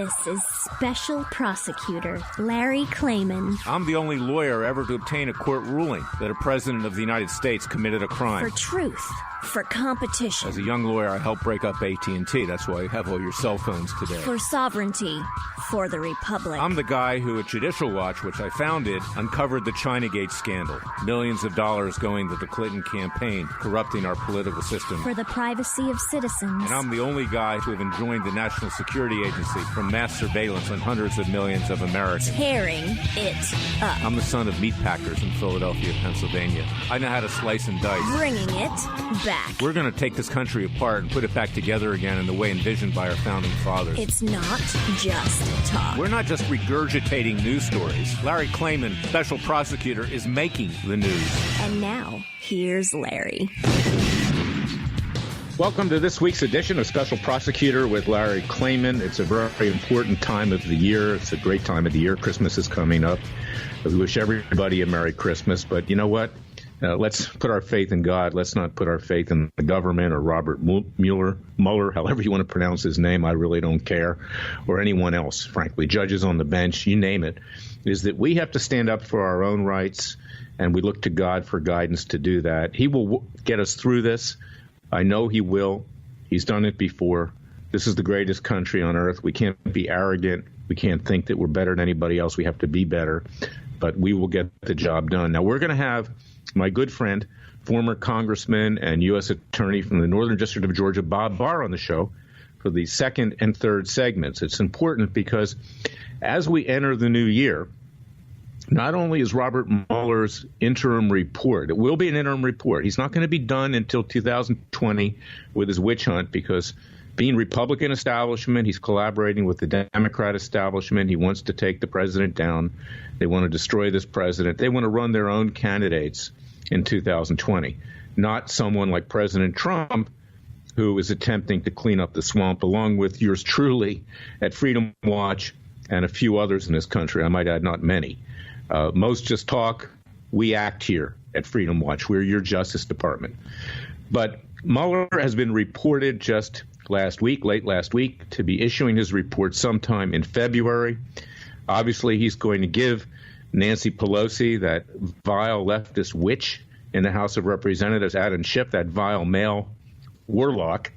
This is Special Prosecutor Larry Klayman. I'm the only lawyer ever to obtain a court ruling that a president of the United States committed a crime. For truth. For competition. As a young lawyer, I helped break up AT&T. That's why you have all your cell phones today. For sovereignty. For the Republic. I'm the guy who, at Judicial Watch, which I founded, uncovered the Chinagate scandal. Millions of dollars going to the Clinton campaign, corrupting our political system. For the privacy of citizens. And I'm the only guy to have enjoined the National Security Agency from mass surveillance on hundreds of millions of Americans. Tearing it up. I'm the son of meat packers in Philadelphia, Pennsylvania. I know how to slice and dice. Bringing it back. We're going to take this country apart and put it back together again in the way envisioned by our founding fathers. It's not just talk. We're not just regurgitating news stories. Larry Klayman, special prosecutor, is making the news. And now, here's Larry. Welcome to this week's edition of Special Prosecutor with Larry Klayman. It's a very important time of the year. It's a great time of the year. Christmas is coming up. We wish everybody a Merry Christmas. But you know what? Let's put our faith in God. Let's not put our faith in the government or Robert Mueller, however you want to pronounce his name. I really don't care. Or anyone else, frankly. Judges on the bench, you name it. Is that we have to stand up for our own rights, and we look to God for guidance to do that. He will get us through this. I know he will. He's done it before. This is the greatest country on earth. We can't be arrogant. We can't think that we're better than anybody else. We have to be better. But we will get the job done. Now, we're going to have my good friend, former congressman and U.S. attorney from the Northern District of Georgia, Bob Barr, on the show for the second and third segments. It's important because as we enter the new year, not only is Robert Mueller's interim report, it will be an interim report. He's not going to be done until 2020 with his witch hunt because being Republican establishment, he's collaborating with the Democrat establishment. He wants to take the president down. They want to destroy this president. They want to run their own candidates in 2020, not someone like President Trump, who is attempting to clean up the swamp, along with yours truly at Freedom Watch and a few others in this country. I might add, not many. Most just talk. We act here at Freedom Watch. We're your Justice Department. But Mueller has been reported just late last week, to be issuing his report sometime in February. Obviously, he's going to give Nancy Pelosi, that vile leftist witch in the House of Representatives, Adam Schiff, that vile male warlock,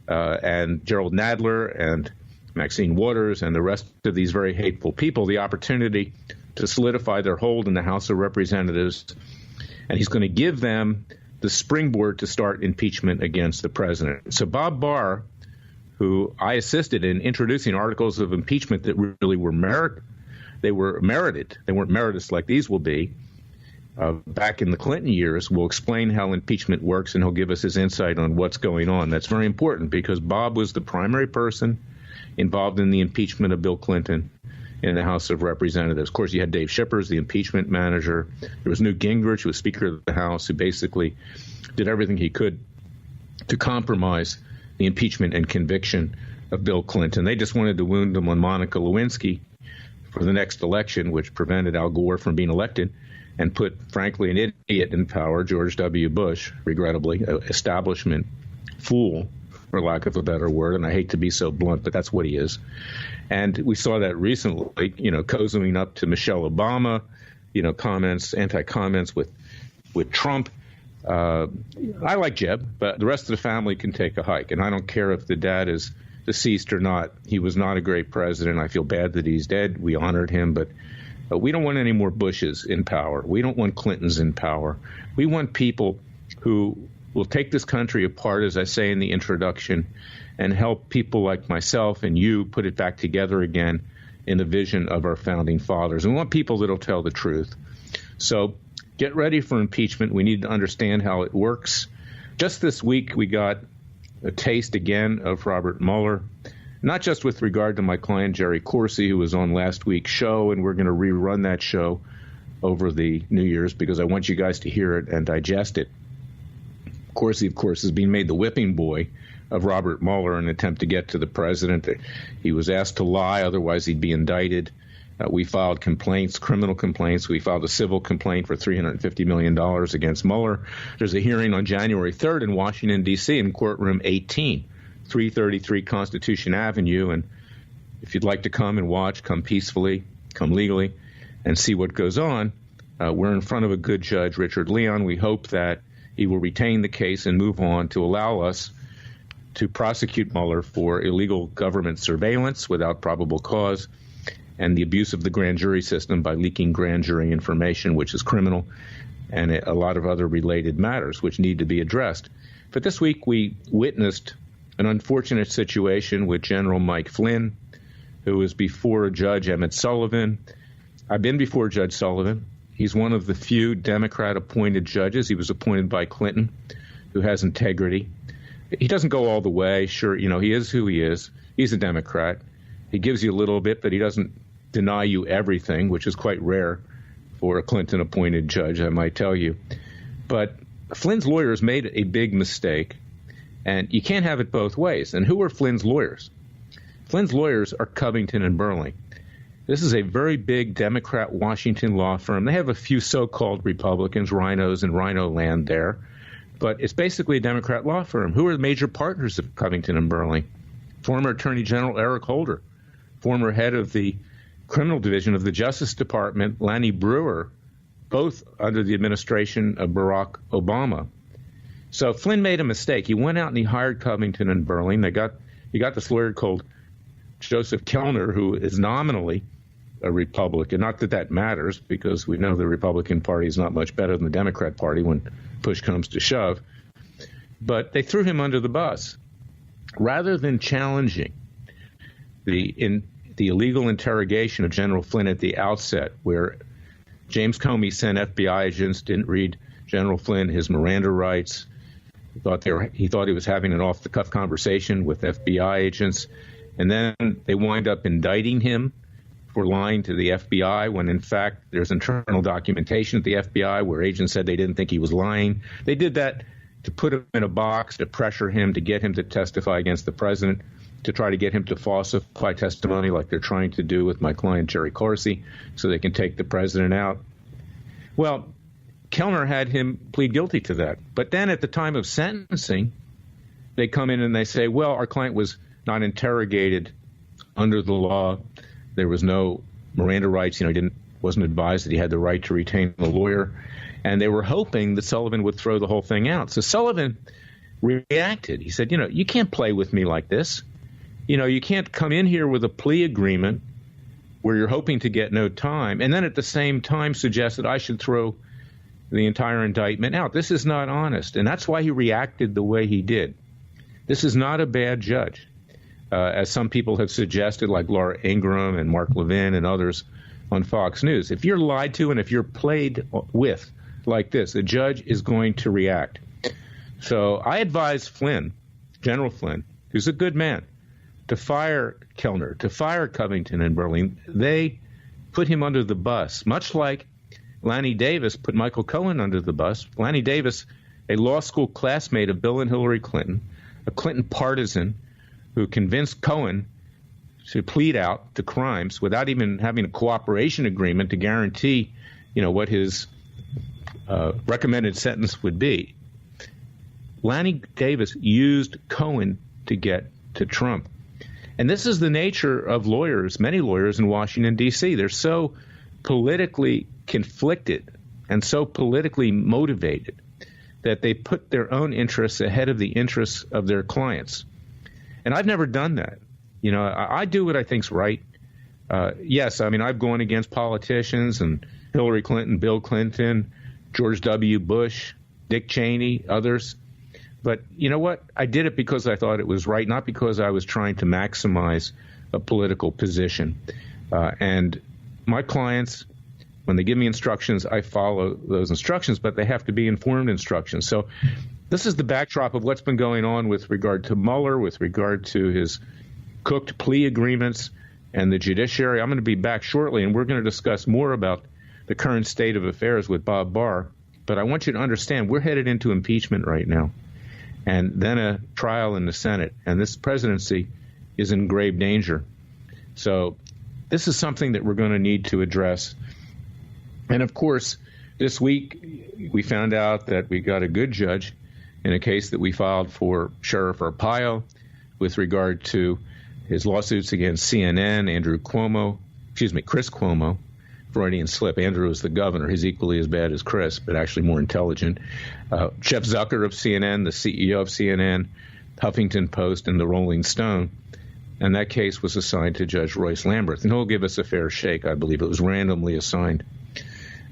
and Gerald Nadler and Maxine Waters and the rest of these very hateful people, the opportunity to solidify their hold in the House of Representatives. And he's going to give them the springboard to start impeachment against the president. So Bob Barr, who I assisted in introducing articles of impeachment that really were merited. They weren't meritorious like these will be. Back in the Clinton years, will explain how impeachment works, and he'll give us his insight on what's going on. That's very important because Bob was the primary person involved in the impeachment of Bill Clinton in the House of Representatives. Of course, you had Dave Schippers, the impeachment manager. There was Newt Gingrich, who was Speaker of the House, who basically did everything he could to compromise the impeachment and conviction of Bill Clinton. They just wanted to wound him on Monica Lewinsky for the next election, which prevented Al Gore from being elected, and put, frankly, an idiot in power, George W. Bush, regrettably, an establishment fool, for lack of a better word. And I hate to be so blunt, but that's what he is. And we saw that recently, cozying up to Michelle Obama, anti-comments with Trump. I like Jeb, but the rest of the family can take a hike. And I don't care if the dad is deceased or not. He was not a great president. I feel bad that he's dead. We honored him, but we don't want any more Bushes in power. We don't want Clintons in power. We want people who will take this country apart, as I say in the introduction, and help people like myself and you put it back together again in the vision of our founding fathers. And we want people that will tell the truth. So get ready for impeachment. We need to understand how it works. Just this week, we got a taste again of Robert Mueller, not just with regard to my client, Jerry Corsi, who was on last week's show, and we're going to rerun that show over the New Year's because I want you guys to hear it and digest it. Corsi, of course, is being made the whipping boy of Robert Mueller in an attempt to get to the president. He was asked to lie, otherwise he'd be indicted. We filed complaints, criminal complaints. We filed a civil complaint for $350 million against Mueller. There's a hearing on January 3rd in Washington, D.C. in courtroom 18, 333 Constitution Avenue. And if you'd like to come and watch, come peacefully, come legally, and see what goes on. We're in front of a good judge, Richard Leon. We hope that he will retain the case and move on to allow us to prosecute Mueller for illegal government surveillance without probable cause and the abuse of the grand jury system by leaking grand jury information, which is criminal, and a lot of other related matters which need to be addressed. But this week we witnessed an unfortunate situation with General Mike Flynn, who was before Judge Emmett Sullivan. I've been before Judge Sullivan. He's one of the few Democrat-appointed judges. He was appointed by Clinton, who has integrity. He doesn't go all the way. Sure, he is who he is. He's a Democrat. He gives you a little bit, but he doesn't deny you everything, which is quite rare for a Clinton-appointed judge, I might tell you. But Flynn's lawyers made a big mistake, and you can't have it both ways. And who are Flynn's lawyers? Flynn's lawyers are Covington and Burling. This is a very big Democrat Washington law firm. They have a few so-called Republicans, rhinos and rhino land there, but it's basically a Democrat law firm. Who are the major partners of Covington and Burling? Former Attorney General Eric Holder, former head of the criminal division of the Justice Department, Lanny Breuer, both under the administration of Barack Obama. So Flynn made a mistake. He went out and he hired Covington and Burling. He got this lawyer called Joseph Kellner, who is nominally a Republican. Not that that matters, because we know the Republican Party is not much better than the Democrat Party when push comes to shove. But they threw him under the bus. Rather than challenging the illegal interrogation of General Flynn at the outset, where James Comey sent FBI agents, didn't read General Flynn his Miranda rights, he thought he was having an off-the-cuff conversation with FBI agents, and then they wind up indicting him for lying to the FBI when, in fact, there's internal documentation at the FBI where agents said they didn't think he was lying. They did that to put him in a box, to pressure him, to get him to testify against the president, to try to get him to falsify testimony like they're trying to do with my client Jerry Corsi so they can take the president out. Well, Kellner had him plead guilty to that. But then at the time of sentencing, they come in and they say, well, our client was not interrogated under the law. There was no Miranda rights. He wasn't advised that he had the right to retain a lawyer. And they were hoping that Sullivan would throw the whole thing out. So Sullivan reacted. He said, you can't play with me like this. You can't come in here with a plea agreement where you're hoping to get no time and then at the same time suggest that I should throw the entire indictment out. This is not honest. And that's why he reacted the way he did. This is not a bad judge, as some people have suggested, like Laura Ingraham and Mark Levin and others on Fox News. If you're lied to and if you're played with like this, a judge is going to react. So I advise Flynn, General Flynn, who's a good man, to fire Kellner, to fire Covington and Burling. They put him under the bus, much like Lanny Davis put Michael Cohen under the bus. Lanny Davis, a law school classmate of Bill and Hillary Clinton, a Clinton partisan who convinced Cohen to plead out to crimes without even having a cooperation agreement to guarantee, what his recommended sentence would be. Lanny Davis used Cohen to get to Trump. And this is the nature of lawyers, many lawyers in Washington, D.C. They're so politically conflicted and so politically motivated that they put their own interests ahead of the interests of their clients. And I've never done that. I do what I think's right. Yes, I've gone against politicians and Hillary Clinton, Bill Clinton, George W. Bush, Dick Cheney, others. But you know what? I did it because I thought it was right, not because I was trying to maximize a political position. And my clients, when they give me instructions, I follow those instructions, but they have to be informed instructions. So this is the backdrop of what's been going on with regard to Mueller, with regard to his cooked plea agreements and the judiciary. I'm going to be back shortly, and we're going to discuss more about the current state of affairs with Bob Barr. But I want you to understand we're headed into impeachment right now, and then a trial in the Senate. And this presidency is in grave danger. So this is something that we're going to need to address. And, of course, this week we found out that we got a good judge in a case that we filed for Sheriff Arpaio with regard to his lawsuits against CNN, Chris Cuomo, Freudian slip. Andrew is the governor. He's equally as bad as Chris, but actually more intelligent. Jeff Zucker of CNN, the CEO of CNN, Huffington Post, and the Rolling Stone. And that case was assigned to Judge Royce Lamberth. And he'll give us a fair shake, I believe. It was randomly assigned.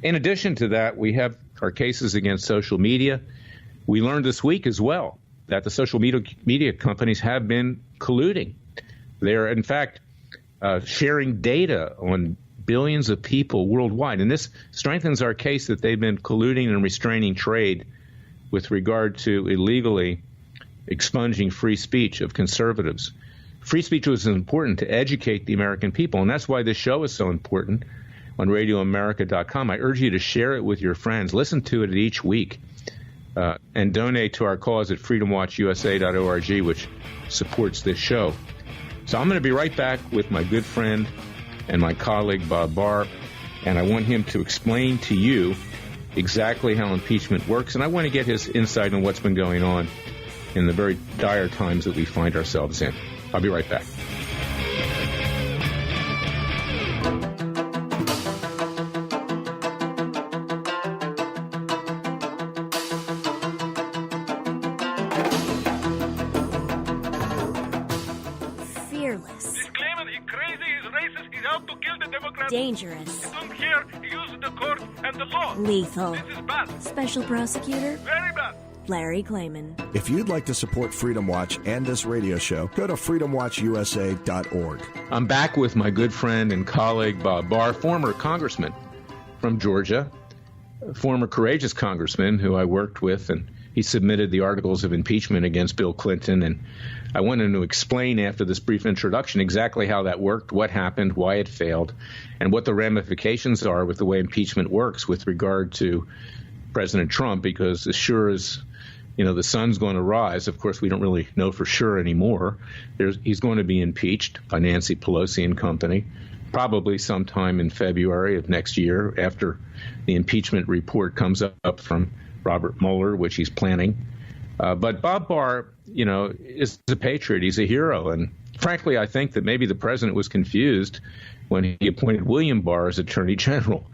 In addition to that, we have our cases against social media. We learned this week as well that the social media companies have been colluding. They're, in fact, sharing data on billions of people worldwide. And this strengthens our case that they've been colluding and restraining trade with regard to illegally expunging free speech of conservatives. Free speech was important to educate the American people, and that's why this show is so important on RadioAmerica.com. I urge you to share it with your friends. Listen to it each week, and donate to our cause at freedomwatchusa.org, which supports this show. So I'm going to be right back with my good friend and my colleague, Bob BARR, and I want him to explain to you exactly how impeachment works, and I want to get his insight on what's been going on in the very dire times that we find ourselves in. I'll be right back. Fearless. He's claiming he's crazy, he's racist, he's out to kill the Democrats. Dangerous. You don't care, he uses the court and the law. Lethal. This is bad. Special prosecutor Very bad. Larry Klayman. If you'd like to support Freedom Watch and this radio show, go to freedomwatchusa.org. I'm back with my good friend and colleague, Bob BARR, former congressman from Georgia, former courageous congressman who I worked with, and he submitted the articles of impeachment against Bill Clinton. And I wanted to explain after this brief introduction exactly how that worked, what happened, why it failed, and what the ramifications are with the way impeachment works with regard to President Trump, because as sure as the sun's going to rise. Of course, we don't really know for sure anymore. He's going to be impeached by Nancy Pelosi and company, probably sometime in February of next year after the impeachment report comes up from Robert Mueller, which he's planning. But Bob BARR, is a patriot. He's a hero. And frankly, I think that maybe the president was confused when he appointed William Barr as Attorney General.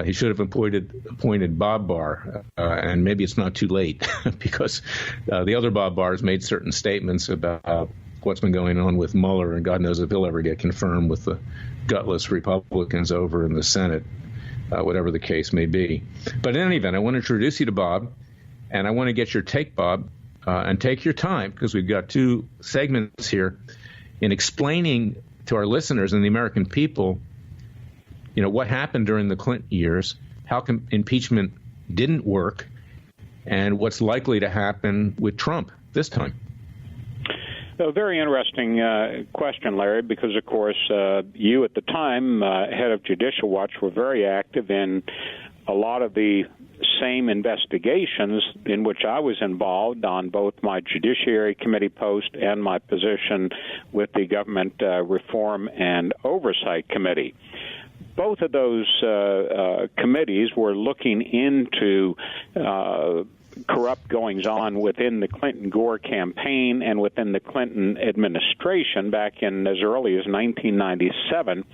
He should have appointed Bob BARR, and maybe it's not too late because the other Bob BARRs made certain statements about what's been going on with Mueller, and God knows if he'll ever get confirmed with the gutless Republicans over in the Senate, whatever the case may be. But in any event, I want to introduce you to Bob, and I want to get your take, Bob, and take your time, because we've got two segments here in explaining to our listeners and the American people, what happened during the Clinton years, how impeachment didn't work, and what's likely to happen with Trump this time. A very interesting question, Larry, because, of course, you at the time, head of Judicial Watch, were very active in a lot of the same investigations in which I was involved on both my Judiciary Committee post and my position with the Government Reform and Oversight Committee. Both of those committees were looking into corrupt goings-on within the Clinton-Gore campaign and within the Clinton administration back in as early as 1997.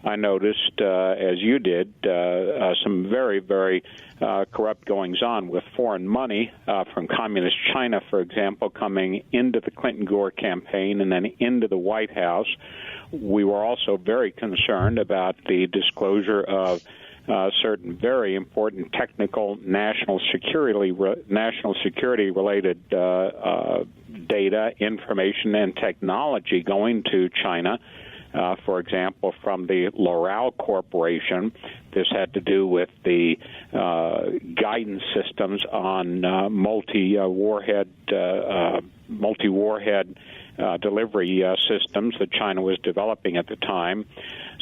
I noticed, as you did, some very, very corrupt goings-on with foreign money from Communist China, for example, coming into the Clinton-Gore campaign and then into the White House. We were also very concerned about the disclosure of certain very important technical national security-related data, information, and technology going to China. For example, from the L'Oreal Corporation. This had to do with the guidance systems on multi-warhead delivery systems that China was developing at the time.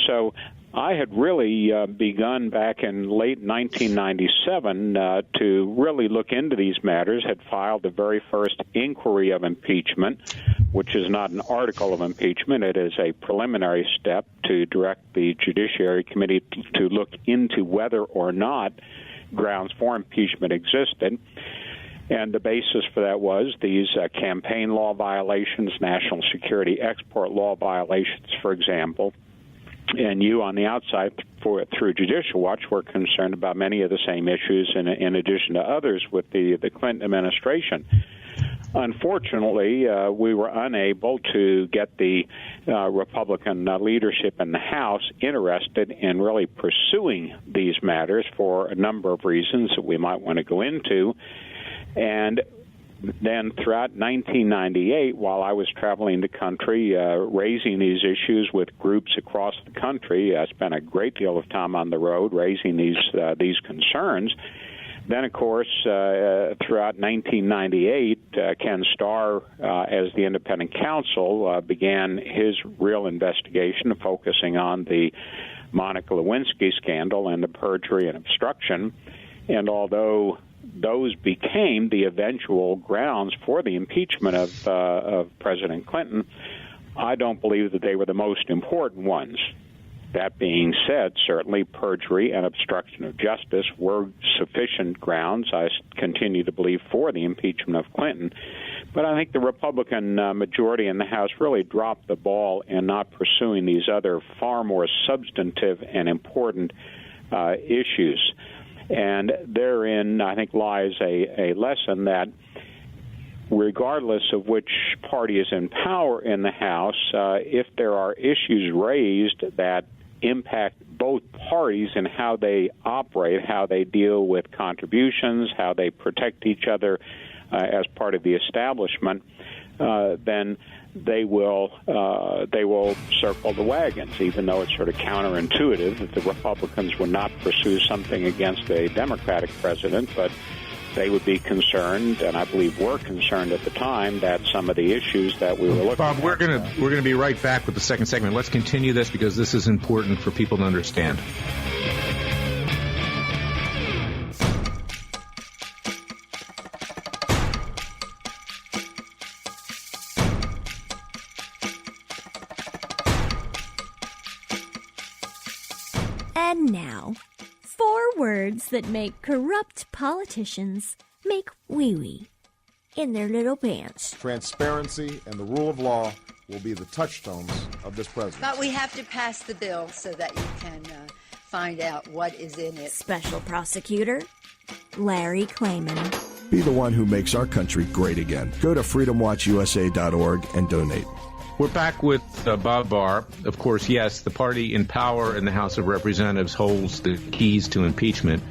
So I had really begun back in late 1997 to really look into these matters, had filed the very first inquiry of impeachment, which is not an article of impeachment. It is a preliminary step to direct the Judiciary Committee to look into whether or not grounds for impeachment existed. And the basis for that was these campaign law violations, national security export law violations, for example. And you on the outside, through Judicial Watch, were concerned about many of the same issues in addition to others with the Clinton administration. Unfortunately, we were unable to get the Republican leadership in the House interested in really pursuing these matters for a number of reasons that we might want to go into. And then throughout 1998, while I was traveling the country, raising these issues with groups across the country, I spent a great deal of time on the road raising these concerns. Then, of course, throughout 1998, Ken Starr, as the independent counsel, began his real investigation, focusing on the Monica Lewinsky scandal and the perjury and obstruction. And although those became the eventual grounds for the impeachment of President Clinton, I don't believe that they were the most important ones. That being said, certainly perjury and obstruction of justice were sufficient grounds, I continue to believe, for the impeachment of Clinton. But I think the Republican majority in the House really dropped the ball in not pursuing these other far more substantive and important issues. And therein, I think, lies a lesson that regardless of which party is in power in the House, if there are issues raised that impact both parties in how they operate, how they deal with contributions, how they protect each other as part of the establishment, then they will circle the wagons, even though it's sort of counterintuitive that the Republicans would not pursue something against a Democratic president, but they would be concerned, and I believe were concerned at the time, that some of the issues that we were looking Bob, at. we're going to be right back with the second segment. Let's continue this because this is important for people to understand. And now, 4 words that make corrupt politicians make wee-wee in their little pants. Transparency and the rule of law will be the touchstones of this presidency. But we have to pass the bill so that you can find out what is in it. Special Prosecutor Larry Klayman. Be the one who makes our country great again. Go to freedomwatchusa.org and donate. We're back with Bob Barr. Of course, yes, the party in power in the House of Representatives holds the keys to impeachment,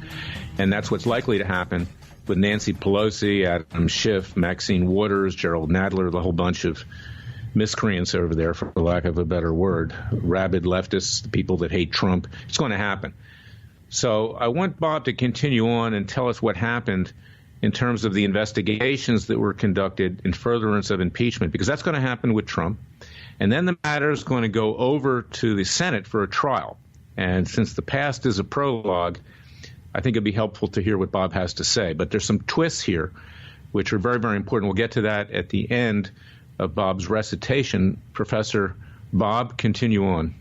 and that's what's likely to happen with Nancy Pelosi, Adam Schiff, Maxine Waters, Gerald Nadler, the whole bunch of miscreants over there, for lack of a better word, rabid leftists, the people that hate Trump. It's going to happen. So I want Bob to continue on and tell us what happened in terms of the investigations that were conducted in furtherance of impeachment, because that's going to happen with Trump. And then the matter is going to go over to the Senate for a trial. And since the past is a prologue, I think it'd be helpful to hear what Bob has to say. But there's some twists here which are very, very important. We'll get to that at the end of Bob's recitation. Professor Bob, continue on.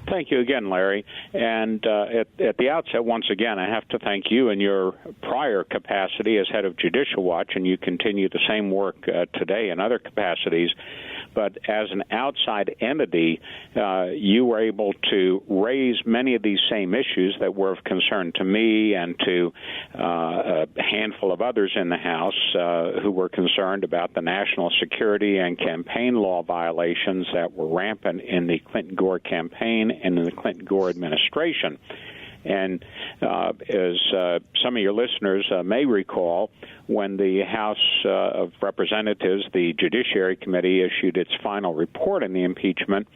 Thank you again, Larry. And at the outset, once again, I have to thank you in your prior capacity as head of Judicial Watch, and you continue the same work today in other capacities. But as an outside entity, you were able to raise many of these same issues that were of concern to me and to a handful of others in the House who were concerned about the national security and campaign law violations that were rampant in the Clinton-Gore campaign and in the Clinton-Gore administration. And as some of your listeners may recall, when the House of Representatives, the Judiciary Committee, issued its final report in the impeachment,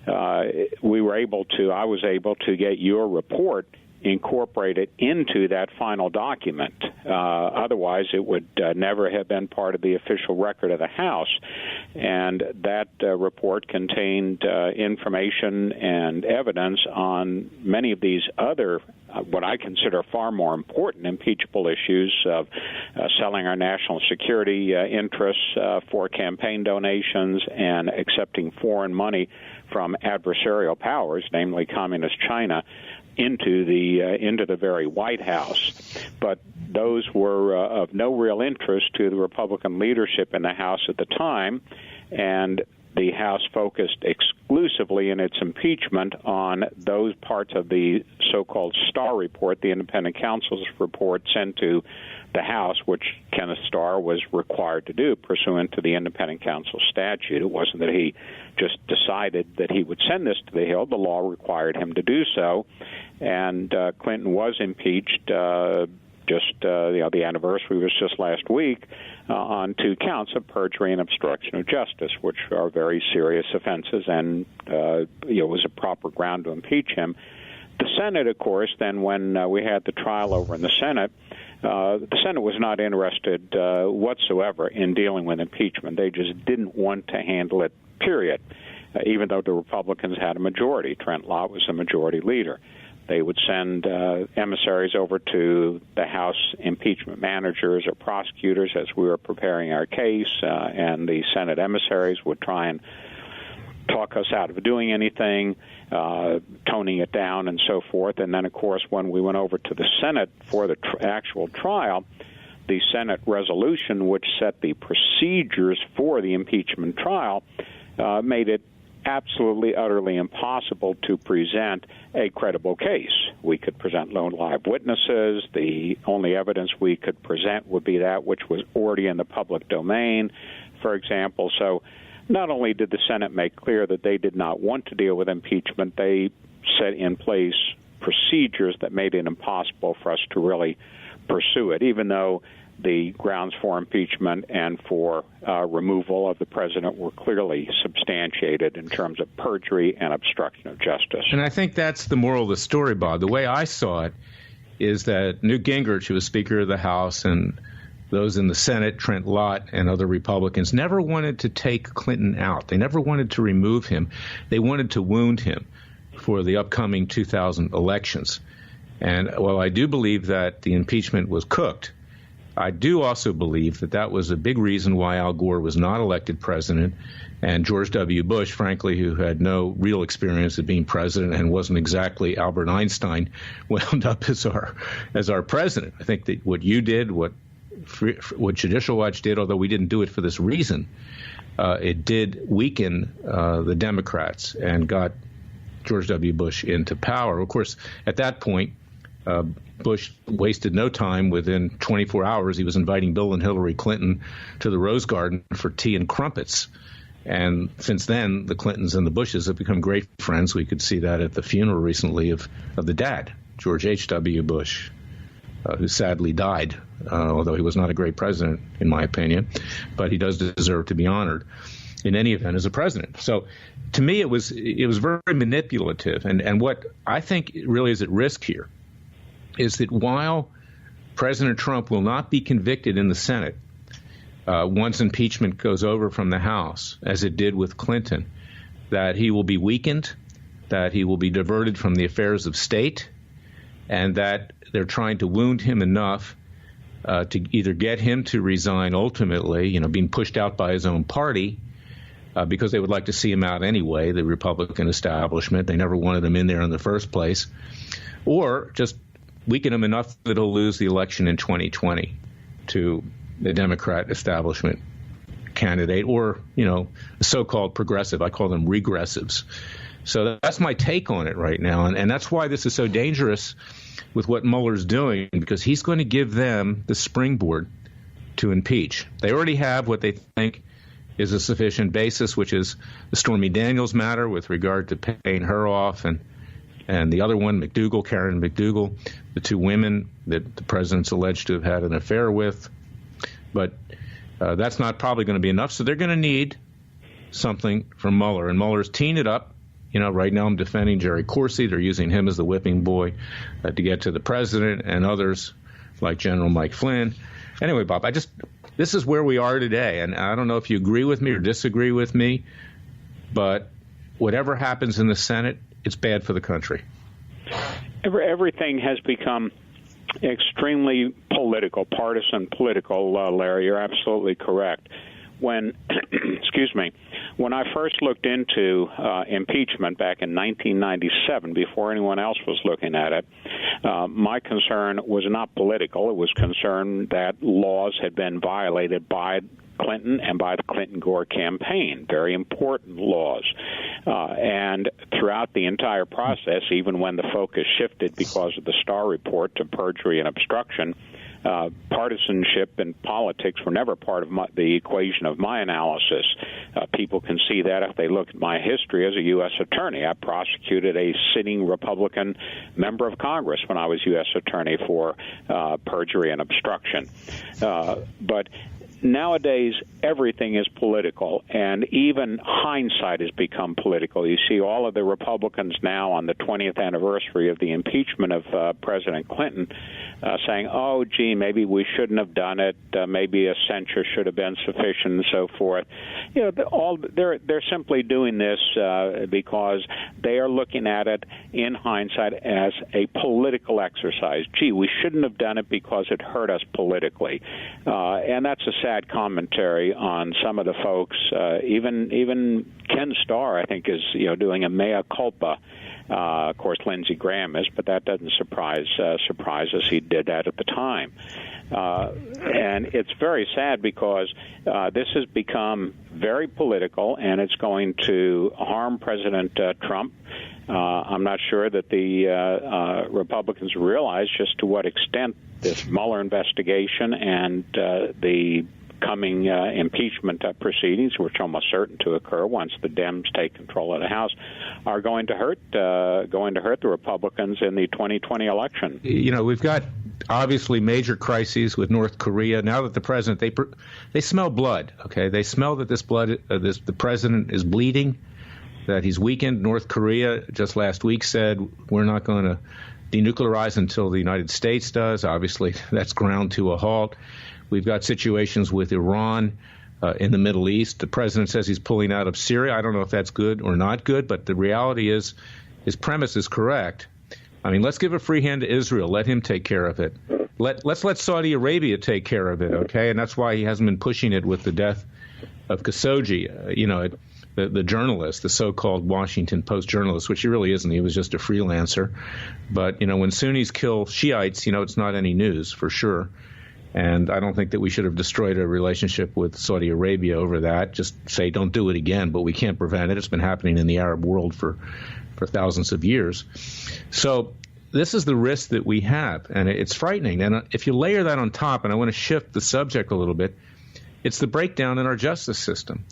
I was able to get your report incorporated into that final document. Otherwise, it would never have been part of the official record of the House. And that report contained information and evidence on many of these other, what I consider far more important impeachable issues of selling our national security interests for campaign donations and accepting foreign money from adversarial powers, namely Communist China, into the very White House. But those were of no real interest to the Republican leadership in the House at the time, and the House focused exclusively in its impeachment on those parts of the so-called Starr report, the independent counsel's report sent to the House, which Kenneth Starr was required to do pursuant to the independent counsel statute. It wasn't that he just decided that he would send this to the Hill. The law required him to do so, and Clinton was impeached. The anniversary was just last week on 2 counts of perjury and obstruction of justice, which are very serious offenses, and it was a proper ground to impeach him. The Senate, of course, then when we had the trial over in the Senate was not interested whatsoever in dealing with impeachment. They just didn't want to handle it, period, even though the Republicans had a majority. Trent Lott was the majority leader. They would send emissaries over to the House impeachment managers or prosecutors as we were preparing our case, and the Senate emissaries would try and talk us out of doing anything, toning it down and so forth. And then, of course, when we went over to the Senate for the actual trial, the Senate resolution, which set the procedures for the impeachment trial, made it absolutely, utterly impossible to present a credible case. We could present lone live witnesses. The only evidence we could present would be that which was already in the public domain, for example. So not only did the Senate make clear that they did not want to deal with impeachment, they set in place procedures that made it impossible for us to really pursue it, even though the grounds for impeachment and for removal of the president were clearly substantiated in terms of perjury and obstruction of justice. And I think that's the moral of the story, Bob. The way I saw it is that Newt Gingrich, who was Speaker of the House, and those in the Senate, Trent Lott and other Republicans, never wanted to take Clinton out. They never wanted to remove him. They wanted to wound him for the upcoming 2000 elections. And while I do believe that the impeachment was cooked, I do also believe that that was a big reason why Al Gore was not elected president, and George W. Bush, frankly, who had no real experience of being president and wasn't exactly Albert Einstein, wound up as our president. I think that what you did, what Judicial Watch did, although we didn't do it for this reason, it did weaken the Democrats and got George W. Bush into power. Of course, at that point, Bush wasted no time. Within 24 hours, he was inviting Bill and Hillary Clinton to the Rose Garden for tea and crumpets. And since then, the Clintons and the Bushes have become great friends. We could see that at the funeral recently of the dad, George H.W. Bush, who sadly died, although he was not a great president, in my opinion. But he does deserve to be honored in any event as a president. So to me, it was very manipulative. And what I think really is at risk here is that while President Trump will not be convicted in the Senate once impeachment goes over from the House, as it did with Clinton, that he will be weakened, that he will be diverted from the affairs of state, and that they're trying to wound him enough to either get him to resign ultimately, being pushed out by his own party, because they would like to see him out anyway, the Republican establishment. They never wanted him in there in the first place, or just weaken him enough that he'll lose the election in 2020 to the Democrat establishment candidate or, a so-called progressive. I call them regressives. So that's my take on it right now. And that's why this is so dangerous with what Mueller's doing, because he's going to give them the springboard to impeach. They already have what they think is a sufficient basis, which is the Stormy Daniels matter with regard to paying her off, and the other one, Karen McDougal, the 2 women that the president's alleged to have had an affair with. But that's not probably going to be enough, so they're going to need something from Mueller. And Mueller's teeing it up. Right now I'm defending Jerry Corsi. They're using him as the whipping boy to get to the president and others like General Mike Flynn. Anyway, Bob, this is where we are today, and I don't know if you agree with me or disagree with me, but whatever happens in the Senate, it's bad for the country. Everything has become extremely partisan political, Larry. You're absolutely correct. when, excuse me, when I first looked into impeachment back in 1997, before anyone else was looking at it, my concern was not political. It was concern that laws had been violated by Clinton and by the Clinton-Gore campaign, very important laws. And throughout the entire process, even when the focus shifted because of the Starr report to perjury and obstruction, partisanship and politics were never part of the equation of my analysis. People can see that if they look at my history as a U.S. attorney. I prosecuted a sitting Republican member of Congress when I was U.S. attorney for perjury and obstruction. But nowadays, everything is political, and even hindsight has become political. You see all of the Republicans now on the 20th anniversary of the impeachment of President Clinton saying, oh, gee, maybe we shouldn't have done it, maybe a censure should have been sufficient and so forth. You know, they're simply doing this because they are looking at it in hindsight as a political exercise. Gee, we shouldn't have done it because it hurt us politically. And that's a sad commentary on some of the folks. Even Ken Starr, I think, is doing a mea culpa. Of course, Lindsey Graham is, but that doesn't surprise us. He did that at the time. And it's very sad because this has become very political, and it's going to harm President Trump. I'm not sure that the Republicans realize just to what extent this Mueller investigation and the coming impeachment proceedings, which are almost certain to occur once the Dems take control of the House, are going to hurt the Republicans in the 2020 election. You know, we've got obviously major crises with North Korea. Now that the president, they smell blood. Okay, they smell that the president is bleeding, that he's weakened. North Korea just last week said we're not going to denuclearize until the United States does. Obviously, that's ground to a halt. We've got situations with Iran in the Middle East. The president says he's pulling out of Syria. I don't know if that's good or not good, but the reality is his premise is correct. I mean, let's give a free hand to Israel. Let him take care of it. Let's let Saudi Arabia take care of it, okay? And that's why he hasn't been pushing it with the death of Khashoggi, the journalist, the so-called Washington Post journalist, which he really isn't. He was just a freelancer. But, when Sunnis kill Shiites, it's not any news for sure. And I don't think that we should have destroyed a relationship with Saudi Arabia over that. Just say don't do it again, but we can't prevent it. It's been happening in the Arab world for thousands of years. So this is the risk that we have, and it's frightening. And if you layer that on top, and I want to shift the subject a little bit, it's the breakdown in our justice system.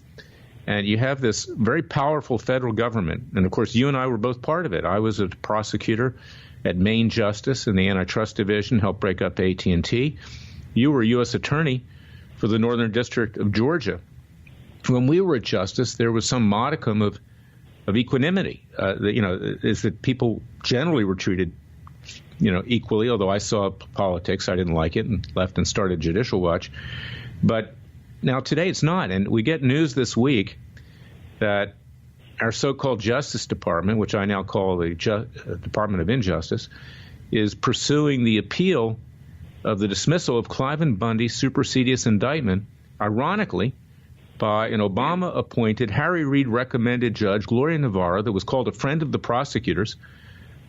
And you have this very powerful federal government. And, of course, you and I were both part of it. I was a prosecutor at Maine Justice in the Antitrust Division, helped break up AT&T. You were a U.S. attorney for the Northern District of Georgia. When we were at Justice, there was some modicum of equanimity. Is that people generally were treated, equally, although I saw politics. I didn't like it and left and started Judicial Watch. But now today it's not. And we get news this week that our so-called Justice Department, which I now call the Department of Injustice, is pursuing the appeal of the dismissal of Cliven Bundy's supersedious indictment, ironically, by an Obama-appointed, Harry Reid-recommended judge, Gloria Navarro, that was called a friend of the prosecutors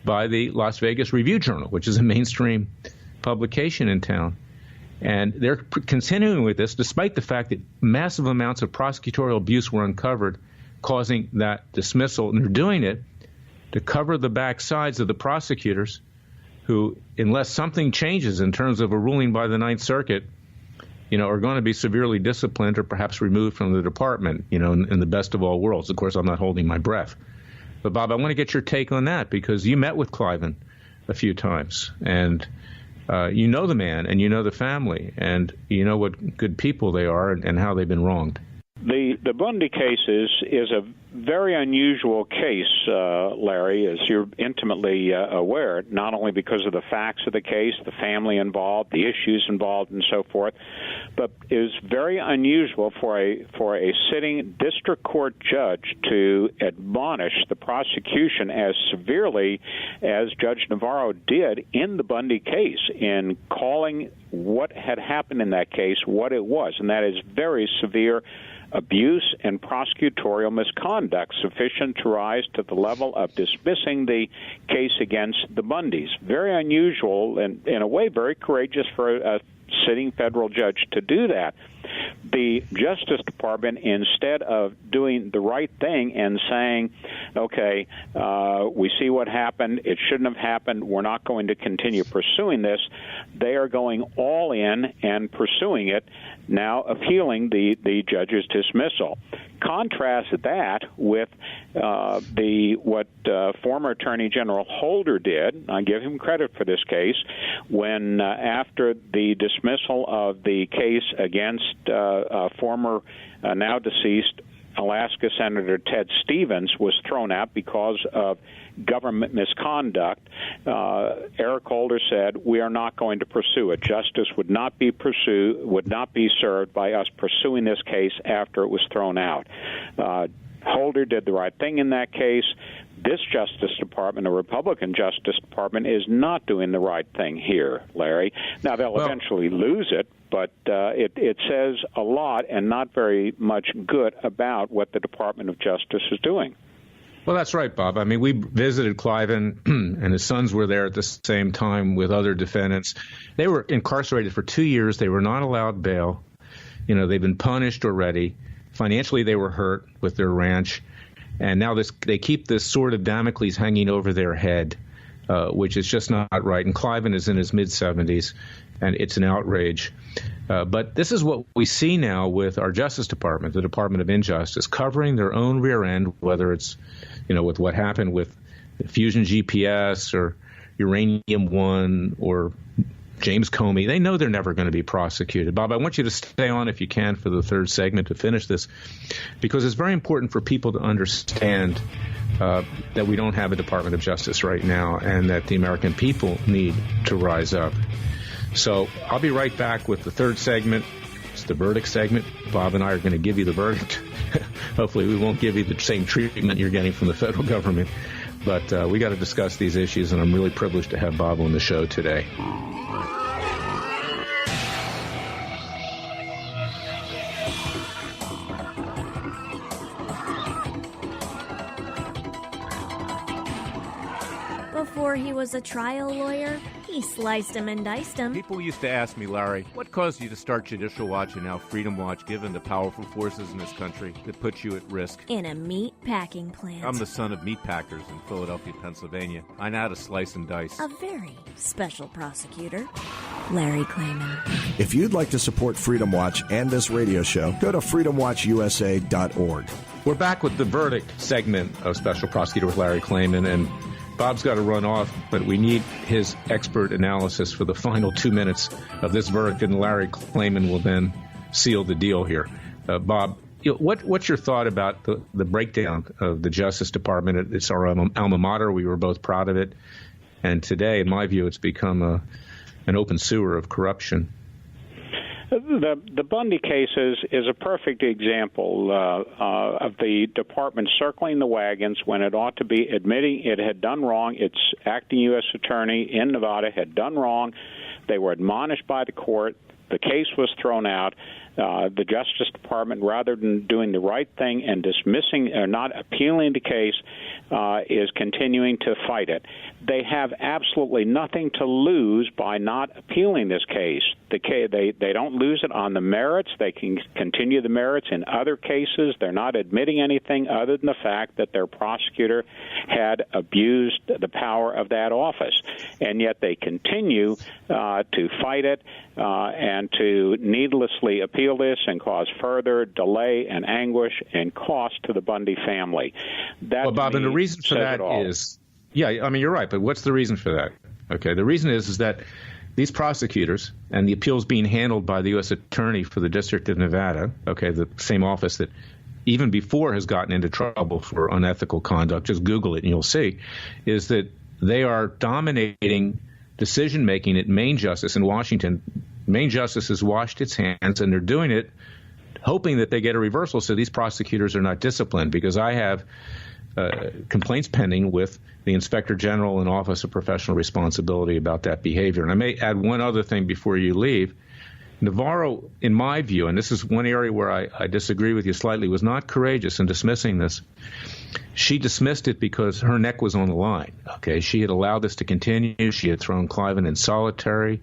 by the Las Vegas Review-Journal, which is a mainstream publication in town. And they're continuing with this despite the fact that massive amounts of prosecutorial abuse were uncovered, causing that dismissal. And they're doing it to cover the backsides of the prosecutors who, unless something changes in terms of a ruling by the Ninth Circuit, are going to be severely disciplined or perhaps removed from the department, in the best of all worlds. Of course, I'm not holding my breath. But, Bob, I want to get your take on that because you met with Cliven a few times, and you know the man and you know the family, and you know what good people they are and how they've been wronged. The Bundy case is a very unusual case, Larry, as you're intimately aware, not only because of the facts of the case, the family involved, the issues involved, and so forth, but is very unusual for a sitting district court judge to admonish the prosecution as severely as Judge Navarro did in the Bundy case in calling what had happened in that case what it was, and that is very severe abuse and prosecutorial misconduct sufficient to rise to the level of dismissing the case against the Bundys. Very unusual and, in a way, very courageous for a sitting federal judge to do that. The Justice Department, instead of doing the right thing and saying, okay, we see what happened, it shouldn't have happened, we're not going to continue pursuing this, they are going all in and pursuing it, now appealing the judge's dismissal. Contrast that with what former Attorney General Holder did. I give him credit for this case, when after the dismissal of the case against former now deceased Alaska Senator Ted Stevens was thrown out because of government misconduct, Eric Holder said, we are not going to pursue it. Justice would not be served by us pursuing this case after it was thrown out. Holder did the right thing in that case. This Justice Department, a Republican Justice Department, is not doing the right thing here, Larry. Now, they'll eventually lose it, but it says a lot and not very much good about what the Department of Justice is doing. Well, that's right, Bob. I mean, we visited Cliven, and his sons were there at the same time with other defendants. They were incarcerated for 2 years. They were not allowed bail. You know, they've been punished already. Financially, they were hurt with their ranch. And now they keep this sword of Damocles hanging over their head, which is just not right. And Cliven is in his mid-70s, and it's an outrage. But this is what we see now with our Justice Department, the Department of Injustice, covering their own rear end, whether it's, with what happened with Fusion GPS or Uranium One or James Comey. They know they're never going to be prosecuted. Bob, I want you to stay on if you can for the third segment to finish this, because it's very important for people to understand that we don't have a Department of Justice right now and that the American people need to rise up. So I'll be right back with the third segment. It's the verdict segment. Bob and I are going to give you the verdict. Hopefully we won't give you the same treatment you're getting from the federal government. But we got to discuss these issues, and I'm really privileged to have Bob on the show today. Before he was a trial lawyer, he sliced him and diced him. People used to ask me, Larry, what caused you to start Judicial Watch and now Freedom Watch, given the powerful forces in this country that put you at risk? In a meat packing plant. I'm the son of meat packers in Philadelphia, Pennsylvania. I know how to slice and dice. A very special prosecutor, Larry Klayman. If you'd like to support Freedom Watch and this radio show, go to freedomwatchusa.org. We're back with the verdict segment of Special Prosecutor with Larry Klayman, and Bob's got to run off, but we need his expert analysis for the final 2 minutes of this verdict, and Larry Klayman will then seal the deal here. Bob, what's your thought about the breakdown of the Justice Department? It's our alma mater. We were both proud of it. And today, in my view, it's become an open sewer of corruption. The Bundy case is a perfect example of the department circling the wagons when it ought to be admitting it had done wrong. Its acting U.S. attorney in Nevada had done wrong. They were admonished by the court. The case was thrown out. The Justice Department, rather than doing the right thing and dismissing or not appealing the case, is continuing to fight it. They have absolutely nothing to lose by not appealing this case. They don't lose it on the merits. They can continue the merits in other cases. They're not admitting anything other than the fact that their prosecutor had abused the power of that office. And yet they continue to fight it and to needlessly appeal this and cause further delay and anguish and cost to the Bundy family. That, well, Bob, and the reason for that is, I mean, you're right, but what's the reason for that? Okay, the reason is that these prosecutors and the appeals being handled by the U.S. Attorney for the District of Nevada, okay, the same office that even before has gotten into trouble for unethical conduct, just Google it and you'll see, is that they are dominating decision-making at Main Justice in Washington. Main Justice has washed its hands, and they're doing it hoping that they get a reversal so these prosecutors are not disciplined, because I have complaints pending with the Inspector General and Office of Professional Responsibility about that behavior. And I may add one other thing before you leave. Navarro, in my view, and this is one area where I disagree with you slightly, was not courageous in dismissing this. She dismissed it because her neck was on the line. Okay, she had allowed this to continue. She had thrown Cliven in solitary,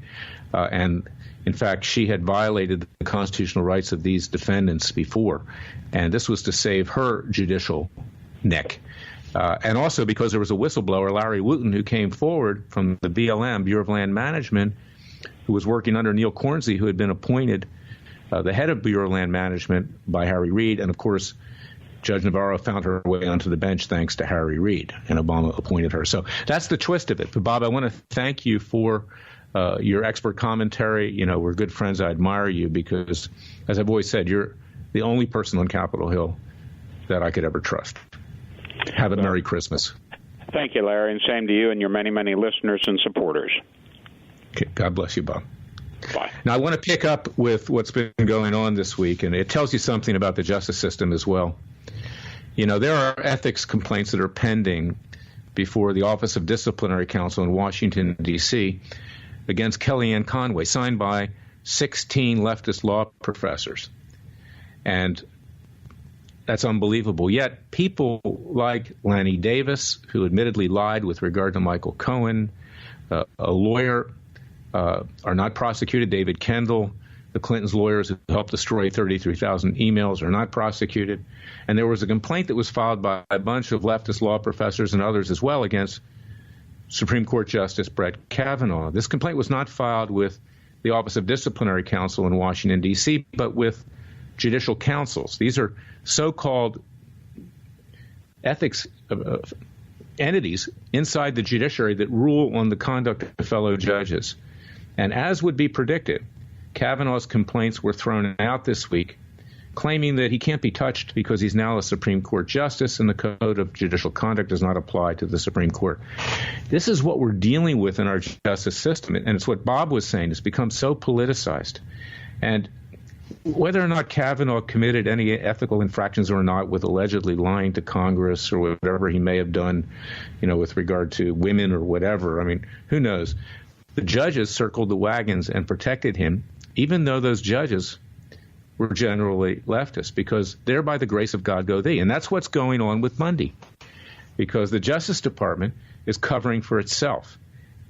and in fact, she had violated the constitutional rights of these defendants before, and this was to save her judicial neck. And also because there was a whistleblower, Larry Wooten, who came forward from the BLM, Bureau of Land Management, who was working under Neil Cornsey, who had been appointed the head of Bureau of Land Management by Harry Reid. And, of course, Judge Navarro found her way onto the bench thanks to Harry Reid, and Obama appointed her. So that's the twist of it. But, Bob, I want to thank you for your expert commentary. You know, we're good friends. I admire you because, as I've always said, you're the only person on Capitol Hill that I could ever trust. Have a Merry Christmas. Thank you, Larry, and same to you and your many, many listeners and supporters. Okay, God bless you, Bob. Bye. Now, I want to pick up with what's been going on this week, and it tells you something about the justice system as well. You know, there are ethics complaints that are pending before the Office of Disciplinary Counsel in Washington, D.C., against Kellyanne Conway, signed by 16 leftist law professors. And that's unbelievable. Yet people like Lanny Davis, who admittedly lied with regard to Michael Cohen, a lawyer, are not prosecuted. David Kendall, the Clintons' lawyers who helped destroy 33,000 emails, are not prosecuted. And there was a complaint that was filed by a bunch of leftist law professors and others as well against Supreme Court Justice Brett Kavanaugh. This complaint was not filed with the Office of Disciplinary Counsel in Washington, D.C., but with judicial councils. These are so-called ethics entities inside the judiciary that rule on the conduct of fellow judges. And as would be predicted, Kavanaugh's complaints were thrown out this week, claiming that he can't be touched because he's now a Supreme Court justice and the Code of Judicial Conduct does not apply to the Supreme Court. This is what we're dealing with in our justice system, and it's what Bob was saying. It's become so politicized. And whether or not Kavanaugh committed any ethical infractions or not with allegedly lying to Congress or whatever he may have done, you know, with regard to women or whatever, I mean, who knows? The judges circled the wagons and protected him, even though those judges were generally leftist, because there by the grace of God go thee. And that's what's going on with Bundy, because the Justice Department is covering for itself.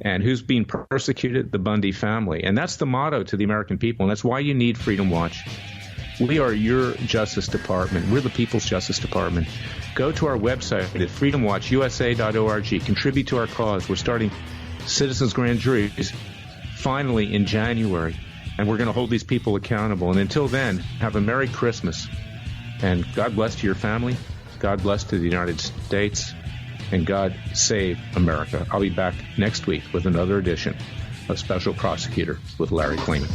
And who's being persecuted? The Bundy family. And that's the motto to the American people, and that's why you need Freedom Watch. We are your Justice Department. We're the People's Justice Department. Go to our website at freedomwatchusa.org. Contribute to our cause. We're starting citizens' grand juries finally in January, and we're going to hold these people accountable. And until then, have a Merry Christmas, and God bless to your family. God bless to the United States. And God save America. I'll be back next week with another edition of Special Prosecutor with Larry Klayman.